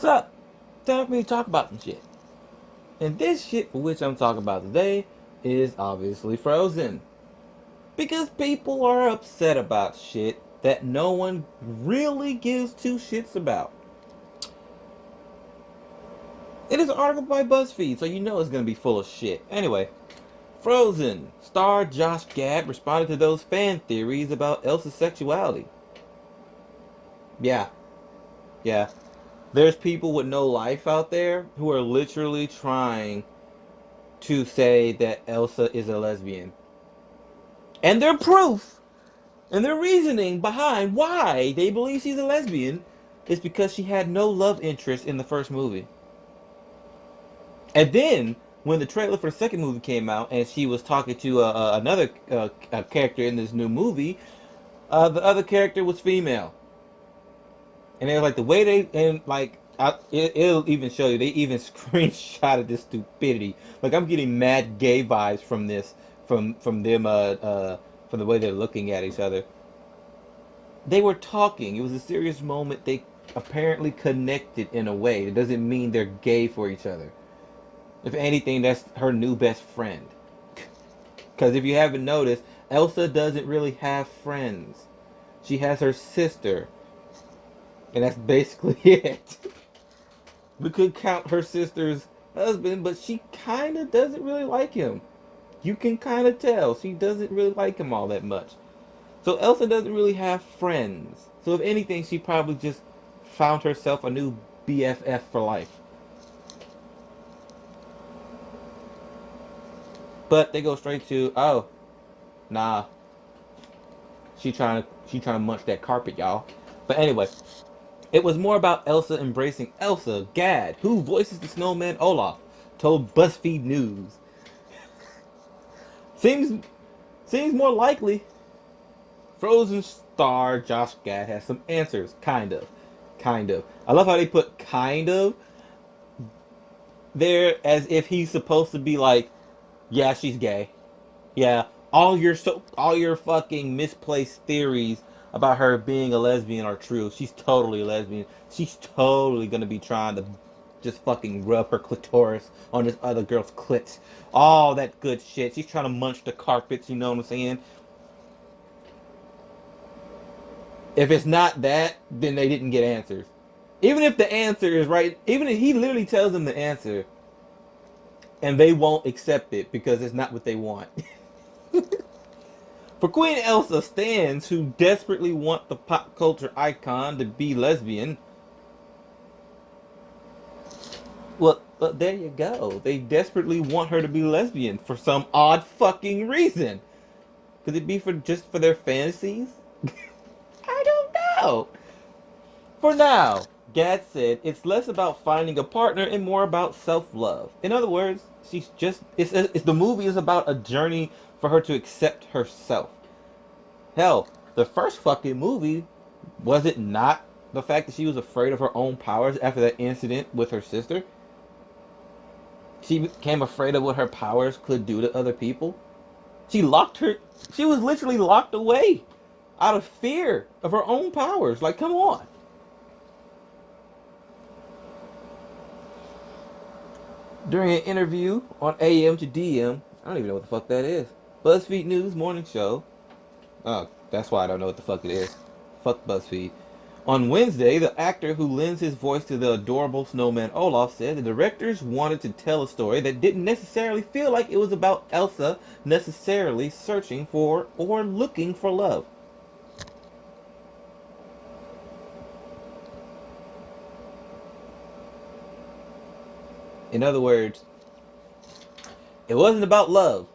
So, time for me to talk about some shit. And this shit for which I'm talking about today is obviously Frozen. Because people are upset about shit that no one really gives two shits about. It is an article by BuzzFeed, so you know it's gonna be full of shit. Anyway, Frozen star Josh Gad responded to those fan theories about Elsa's sexuality. Yeah, yeah. There's people with no life out there who are literally trying to say that Elsa is a lesbian. And their proof and their reasoning behind why they believe she's a lesbian is because she had no love interest in the first movie. And then, when the trailer for the second movie came out and she was talking to another character in this new movie, the other character was female. And they were like, the way they, and like, it'll even show you, they even screenshotted this stupidity. Like, I'm getting mad gay vibes from this, from them, from the way they're looking at each other. They were talking. It was a serious moment. They apparently connected in a way. It doesn't mean they're gay for each other. If anything, that's her new best friend. Because if you haven't noticed, Elsa doesn't really have friends. She has her sister. And that's basically it. We could count her sister's husband, but she kind of doesn't really like him. You can kind of tell. She doesn't really like him all that much. So Elsa doesn't really have friends. So if anything, she probably just found herself a new BFF for life. But they go straight to, oh, nah, she trying to munch that carpet, y'all. But anyway, it was more about Elsa embracing Elsa. Gad, who voices the snowman Olaf, told BuzzFeed News. Seems more likely. Frozen star Josh Gad has some answers, kind of. Kind of. I love how they put kind of there as if he's supposed to be like, yeah, she's gay. Yeah, all your fucking misplaced theories about her being a lesbian are true. She's totally a lesbian. She's totally gonna be trying to just fucking rub her clitoris on this other girl's clit. All that good shit. She's trying to munch the carpets, you know what I'm saying? If it's not that, then they didn't get answers. Even if the answer is right, even if he literally tells them the answer, and they won't accept it because it's not what they want. For Queen Elsa stands who desperately want the pop culture icon to be lesbian, well, there you go. They desperately want her to be lesbian for some odd fucking reason. Could it be for just for their fantasies? I don't know. For now, Gad said it's less about finding a partner and more about self-love. In other words, she's just it's the movie is about a journey for her to accept herself. Hell, the first fucking movie, was it not the fact that she was afraid of her own powers after that incident with her sister? She became afraid of what her powers could do to other people. She was literally locked away out of fear of her own powers. Like, come on. During an interview on AM to DM, I don't even know what the fuck that is. BuzzFeed News morning show. Oh, that's why I don't know what the fuck it is. Fuck BuzzFeed. On Wednesday, the actor who lends his voice to the adorable snowman Olaf said the directors wanted to tell a story that didn't necessarily feel like it was about Elsa necessarily searching for or looking for love. In other words, it wasn't about love.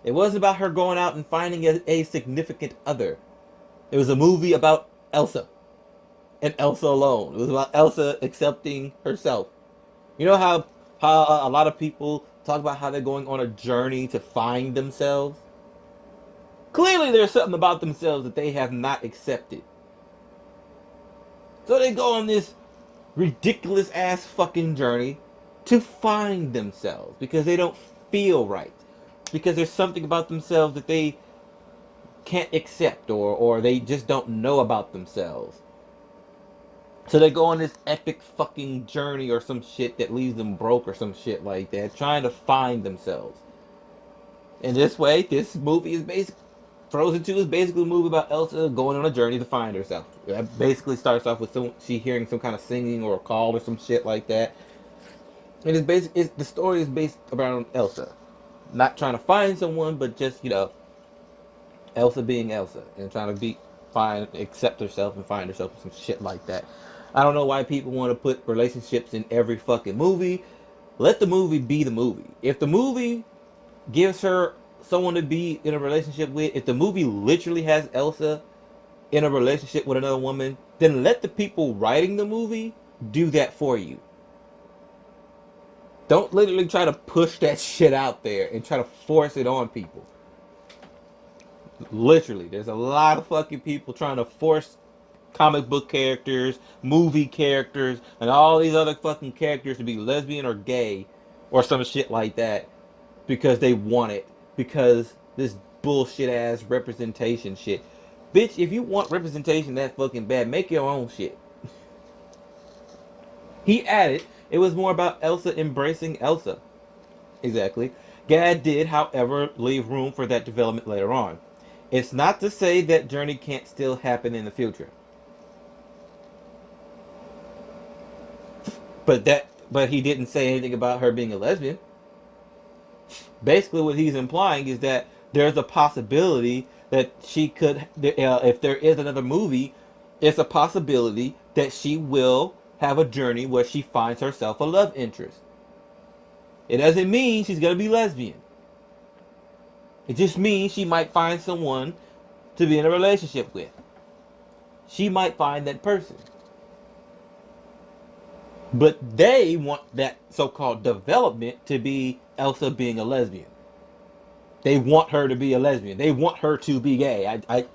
It wasn't about her going out and finding a significant other. It was a movie about Elsa. And Elsa alone. It was about Elsa accepting herself. You know how a lot of people talk about how they're going on a journey to find themselves? Clearly there's something about themselves that they have not accepted. So they go on this ridiculous ass fucking journey to find themselves because they don't feel right. Because there's something about themselves that they can't accept or they just don't know about themselves. So they go on this epic fucking journey or some shit that leaves them broke or some shit like that, trying to find themselves. In this way, this movie is basically Frozen 2 is basically a movie about Elsa going on a journey to find herself. It basically starts off with she hearing some kind of singing or a call or some shit like that. And the story is based around Elsa, not trying to find someone, but just Elsa being Elsa and trying to accept herself and find herself and some shit like that. I don't know why people want to put relationships in every fucking movie. Let the movie be the movie. If the movie gives her someone to be in a relationship with, if the movie literally has Elsa in a relationship with another woman, then let the people writing the movie do that for you. Don't literally try to push that shit out there and try to force it on people. Literally, there's a lot of fucking people trying to force comic book characters, movie characters, and all these other fucking characters to be lesbian or gay or some shit like that because they want it. Because this bullshit ass representation shit. Bitch, if you want representation that fucking bad, make your own shit. He added, it was more about Elsa embracing Elsa. Exactly. Gad did, however, leave room for that development later on. It's not to say that journey can't still happen in the future. But he didn't say anything about her being a lesbian. Basically, what he's implying is that there's a possibility that she could, if there is another movie, it's a possibility that she will have a journey where she finds herself a love interest. It doesn't mean she's gonna be lesbian. It just means she might find someone to be in a relationship with. She might find that person. But they want that so-called development to be Elsa being a lesbian. They want her to be a lesbian. They want her to be gay. I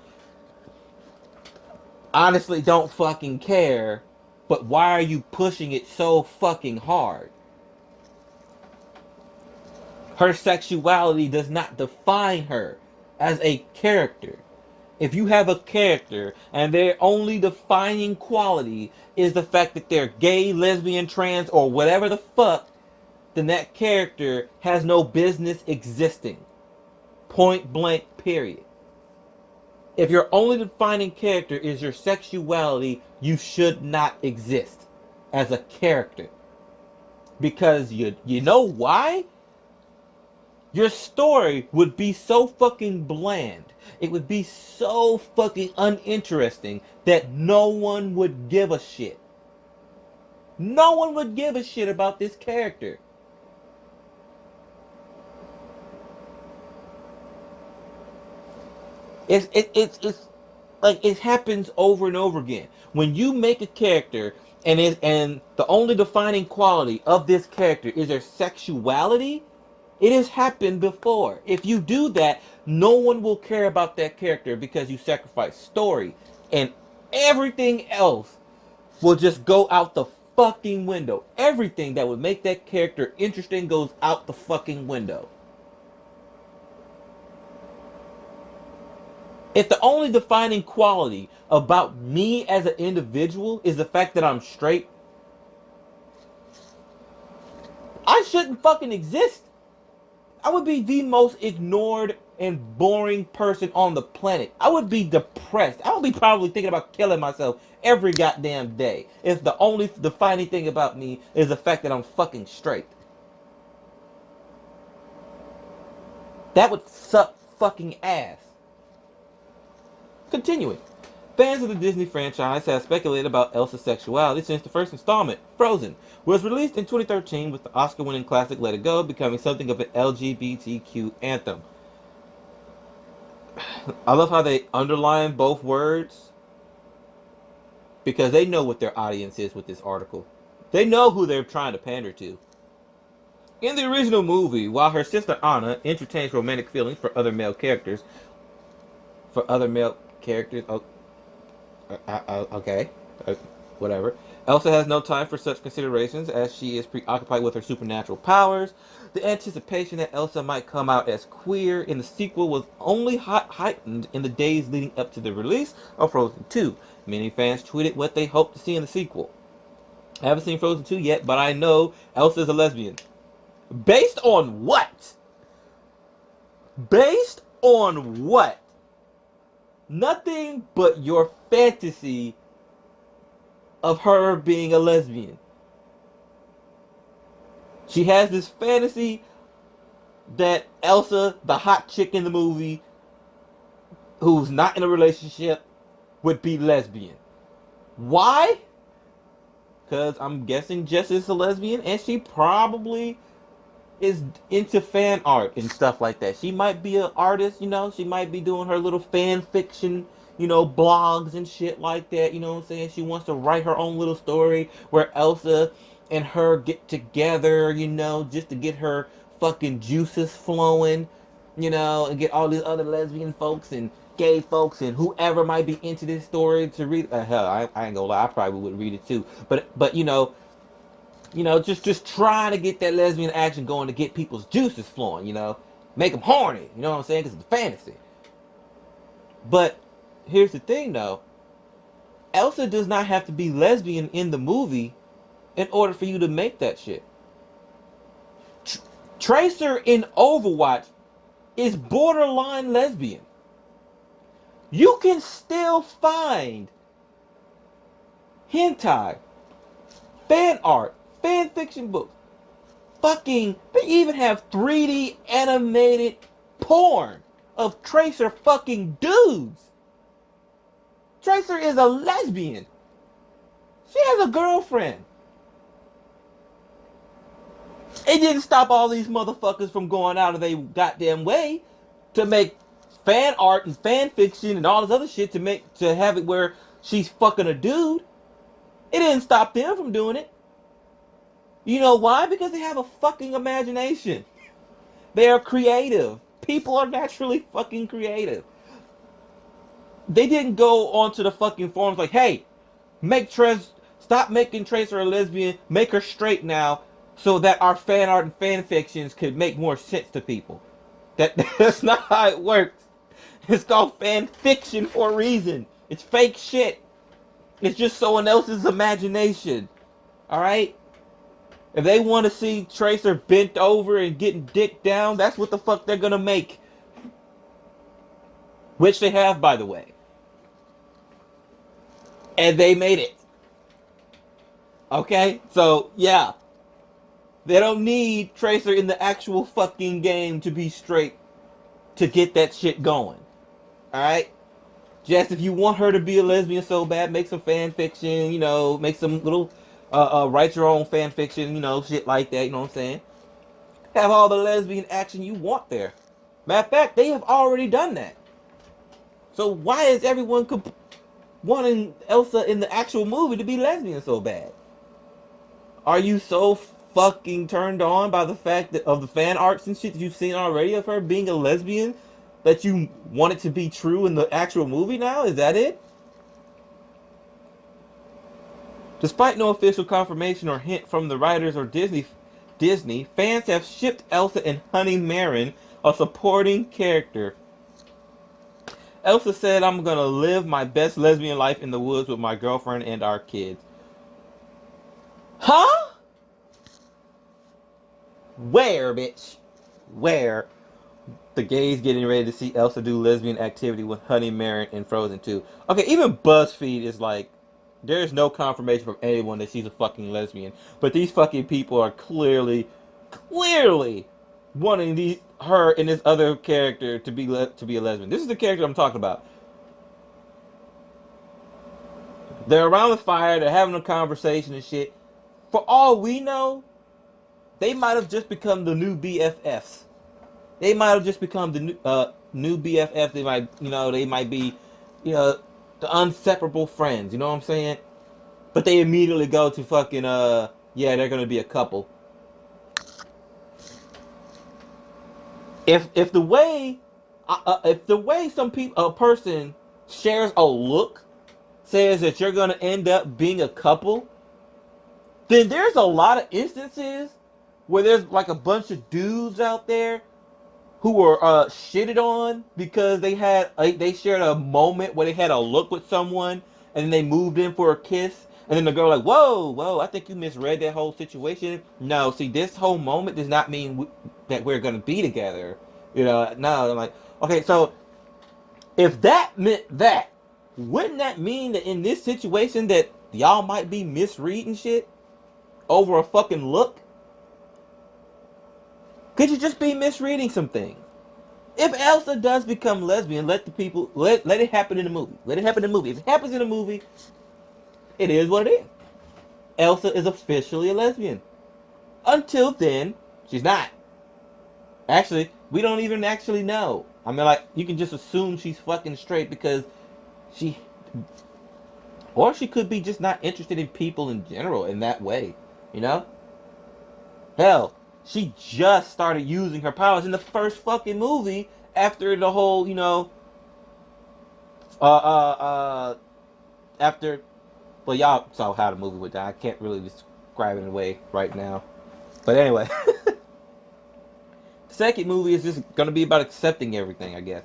honestly don't fucking care, but why are you pushing it so fucking hard? Her sexuality does not define her as a character. If you have a character and their only defining quality is the fact that they're gay, lesbian, trans, or whatever the fuck, then that character has no business existing. Point blank, period. If your only defining character is your sexuality, you should not exist as a character. Because you know why? Your story would be so fucking bland. It would be so fucking uninteresting that no one would give a shit. No one would give a shit about this character. It's like it happens over and over again. When you make a character and the only defining quality of this character is their sexuality, it has happened before. If you do that, no one will care about that character because you sacrifice story. And everything else will just go out the fucking window. Everything that would make that character interesting goes out the fucking window. If the only defining quality about me as an individual is the fact that I'm straight, I shouldn't fucking exist. I would be the most ignored and boring person on the planet. I would be depressed. I would be probably thinking about killing myself every goddamn day if the only defining thing about me is the fact that I'm fucking straight. That would suck fucking ass. Continuing. Fans of the Disney franchise have speculated about Elsa's sexuality since the first installment, Frozen, was released in 2013 with the Oscar-winning classic Let It Go becoming something of an LGBTQ anthem. I love how they underline both words because they know what their audience is with this article. They know who they're trying to pander to. In the original movie, while her sister Anna entertains romantic feelings for other male characters, oh, okay. whatever. Elsa has no time for such considerations as she is preoccupied with her supernatural powers. The anticipation that Elsa might come out as queer in the sequel was only heightened in the days leading up to the release of Frozen 2. Many fans tweeted what they hoped to see in the sequel. I haven't seen Frozen 2 yet, but I know Elsa is a lesbian. Based on what? Based on what? Nothing but your fantasy of her being a lesbian. She has this fantasy that Elsa, the hot chick in the movie, who's not in a relationship, would be lesbian. Why? Because I'm guessing Jess is a lesbian, and she probably is into fan art and stuff like that. She might be an artist, you know. She might be doing her little fan fiction, you know, blogs and shit like that. You know what I'm saying? She wants to write her own little story where Elsa and her get together, you know, just to get her fucking juices flowing, you know, and get all these other lesbian folks and gay folks and whoever might be into this story to read. Hell, I ain't gonna lie, I probably would read it too. But just trying to get that lesbian action going to get people's juices flowing, you know, make them horny, you know what I'm saying? Because it's a fantasy. But here's the thing, though. Elsa does not have to be lesbian in the movie in order for you to make that shit. Tracer in Overwatch is borderline lesbian. You can still find hentai, fan art, fan fiction books. Fucking, they even have 3D animated porn of Tracer fucking dudes. Tracer is a lesbian. She has a girlfriend. It didn't stop all these motherfuckers from going out of their goddamn way to make fan art and fan fiction and all this other shit to have it where she's fucking a dude. It didn't stop them from doing it. You know why? Because they have a fucking imagination. They are creative. People are naturally fucking creative. They didn't go onto the fucking forums like, hey, stop making Tracer a lesbian, make her straight now, so that our fan art and fan fictions could make more sense to people. That's not how it works. It's called fan fiction for a reason. It's fake shit. It's just someone else's imagination. Alright? If they want to see Tracer bent over and getting dick down, that's what the fuck they're gonna make. Which they have, by the way. And they made it. Okay? So, yeah. They don't need Tracer in the actual fucking game to be straight to get that shit going. Alright? Jess, if you want her to be a lesbian so bad, make some fan fiction, you know, make some little, write your own fan fiction, you know, shit like that, you know what I'm saying? Have all the lesbian action you want there. Matter of fact, they have already done that. So why is everyone wanting Elsa in the actual movie to be lesbian so bad? Are you so fucking turned on by the fact that of the fan arts and shit that you've seen already of her being a lesbian that you want it to be true in the actual movie now? Is that it? Despite no official confirmation or hint from the writers or Disney, fans have shipped Elsa and Honey Marin, a supporting character. Elsa said, I'm gonna live my best lesbian life in the woods with my girlfriend and our kids. Huh? Where, bitch? Where? The gays getting ready to see Elsa do lesbian activity with Honey Marin in Frozen 2. Okay, even BuzzFeed is like, there's no confirmation from anyone that she's a fucking lesbian. But these fucking people are clearly wanting her and this other character to be a lesbian. This is the character I'm talking about. They're around the fire, they're having a conversation and shit. For all we know, they might have just become the new BFFs. They might have just become the new BFFs. They might be, the inseparable friends. You know what I'm saying? But they immediately go to fucking, they're gonna be a couple. If the way a person shares a look says that you're going to end up being a couple, then there's a lot of instances where there's like a bunch of dudes out there who were shitted on because they shared a moment where they had a look with someone and then they moved in for a kiss, and then the girl like, whoa, I think you misread that whole situation. No, see, this whole moment does not mean that we're gonna be together. No, I'm like, okay, so if that meant that, wouldn't that mean that in this situation that y'all might be misreading shit over a fucking look? Could you just be misreading some things? If Elsa does become lesbian, let it happen in the movie. Let it happen in the movie. If it happens in the movie, it is what it is. Elsa is officially a lesbian. Until then, she's not. Actually, we don't even actually know. I mean, like, you can just assume she's fucking straight because she... Or she could be just not interested in people in general in that way. You know? Hell, she just started using her powers in the first fucking movie after the whole, after, well, y'all saw how the movie went down. I can't really describe it in a way right now. But anyway, the second movie is just going to be about accepting everything, I guess.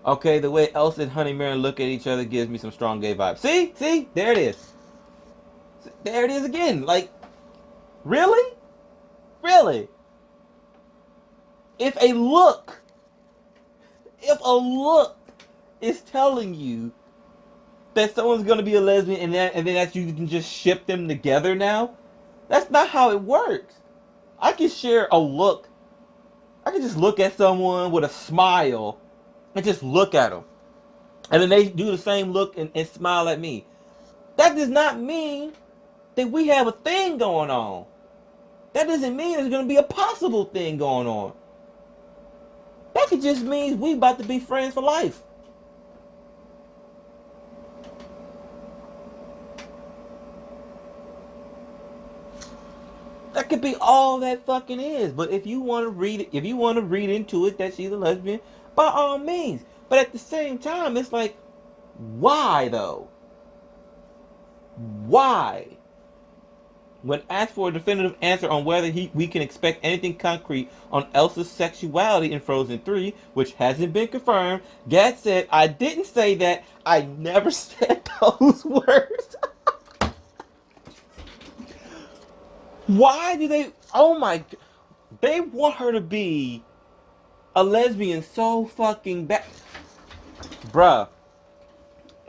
Okay, the way Elsa and Honey Mirren look at each other gives me some strong gay vibes. See, there it is. There it is again. Like, really? If a look is telling you that someone's gonna be a lesbian and then that you can just ship them together now, that's not how it works. I can share a look. I can just look at someone with a smile and just look at them, and then they do the same look and smile at me. That does not mean that we have a thing going on. That doesn't mean there's gonna be a possible thing going on. That could just mean we about to be friends for life. That could be all that fucking is. But if you want to read into it that she's a lesbian, by all means. But at the same time, it's like, why though? Why? When asked for a definitive answer on whether we can expect anything concrete on Elsa's sexuality in Frozen 3, which hasn't been confirmed, Gad said, I didn't say that. I never said those words. Why do they... Oh my... They want her to be a lesbian so fucking bad. Bruh.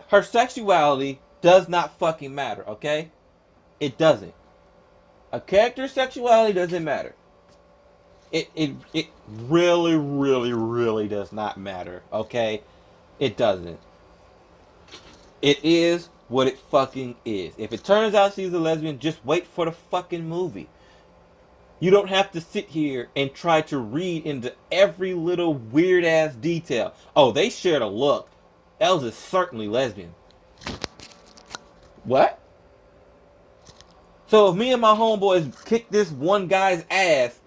Her sexuality does not fucking matter, okay? It doesn't. A character's sexuality doesn't matter. It really, really, really does not matter, okay? It doesn't. It is what it fucking is. If it turns out she's a lesbian, just wait for the fucking movie. You don't have to sit here and try to read into every little weird ass detail. Oh, they shared a look. Elsa's certainly lesbian. What? So if me and my homeboys kick this one guy's ass,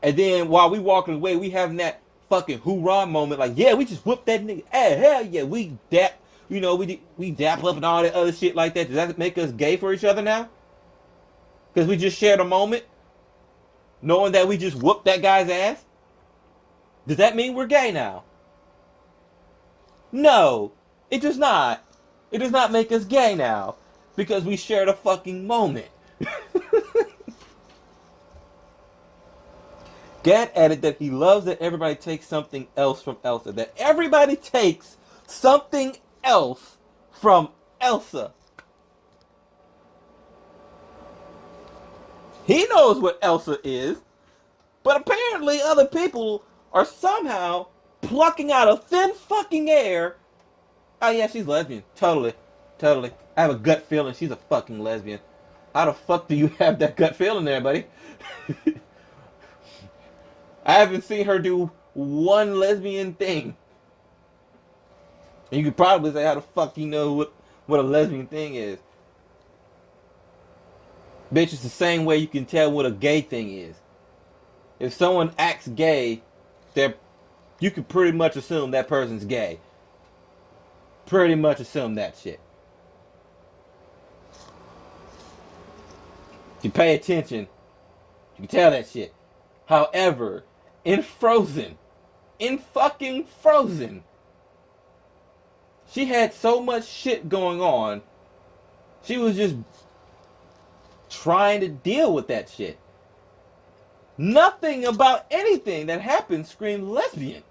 and then while we walking away, we having that fucking hoorah moment, like, yeah, we just whooped that nigga. Hey, hell yeah, we dap, we dap up and all that other shit like that. Does that make us gay for each other now? Because we just shared a moment, knowing that we just whooped that guy's ass? Does that mean we're gay now? No, it does not. It does not make us gay now, because we shared a fucking moment. Gad added that he loves that everybody takes something else from Elsa. That everybody takes something else from Elsa. He knows what Elsa is, but apparently other people are somehow plucking out of thin fucking air. Oh yeah, she's lesbian. Totally. I have a gut feeling she's a fucking lesbian. How the fuck do you have that gut feeling there, buddy? I haven't seen her do one lesbian thing. And you could probably say, how the fuck you know what a lesbian thing is? Bitch, it's the same way you can tell what a gay thing is. If someone acts gay, you can pretty much assume that person's gay. Pretty much assume that shit. you pay attention, you can tell that shit. However, in Frozen, in fucking Frozen, she had so much shit going on. She was just trying to deal with that shit. Nothing about anything that happened screamed lesbian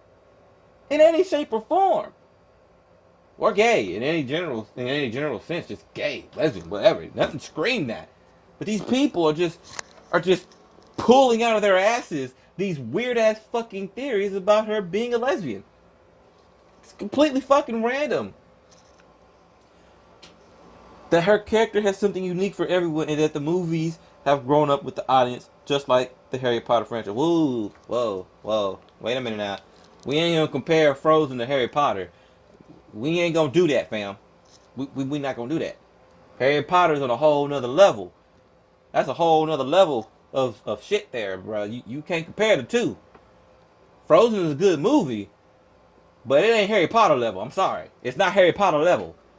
in any shape or form, or gay in any general sense. Just gay, lesbian, whatever. Nothing screamed that. But these people are just pulling out of their asses these weird ass fucking theories about her being a lesbian. It's completely fucking random. That her character has something unique for everyone, and that the movies have grown up with the audience, just like the Harry Potter franchise. Whoa, whoa, whoa. Wait a minute now. We ain't gonna compare Frozen to Harry Potter. We ain't gonna do that, fam. We not gonna do that. Harry Potter's on a whole nother level. That's a whole nother level of shit there, bro. You can't compare the two. Frozen is a good movie, but it ain't Harry Potter level. I'm sorry. It's not Harry Potter level.